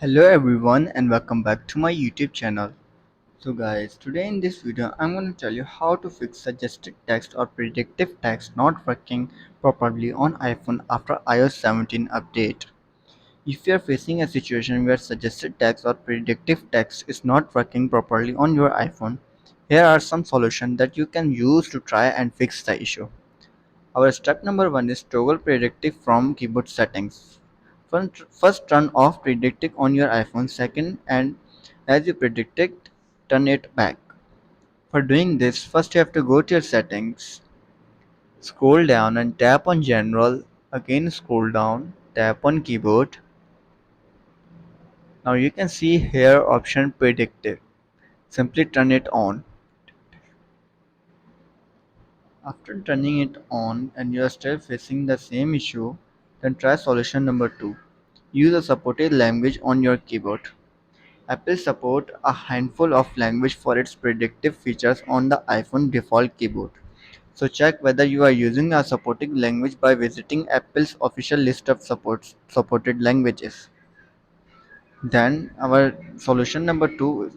Hello everyone and welcome back to my YouTube channel. So guys, today in this video I'm going to tell you how to fix suggested text or predictive text not working properly on iPhone after iOS 17 update. If you are facing a situation where suggested text or predictive text is not working properly on your iPhone, here are some solutions that you can use to try and fix the issue. Our step number one is toggle predictive from keyboard settings. First turn off predictive on your iPhone. Second, and as you predicted, turn it back. For doing this, first you have to go to your settings, scroll down and tap on general. Again scroll down, tap on keyboard. Now you can see here option predictive. Simply turn it on. After turning it on and you are still facing the same issue, then try solution number 2. Use a supported language on your keyboard. Apple supports a handful of languages for its predictive features on the iPhone default keyboard. So check whether you are using a supported language by visiting Apple's official list of supported languages. Then our solution number 2 is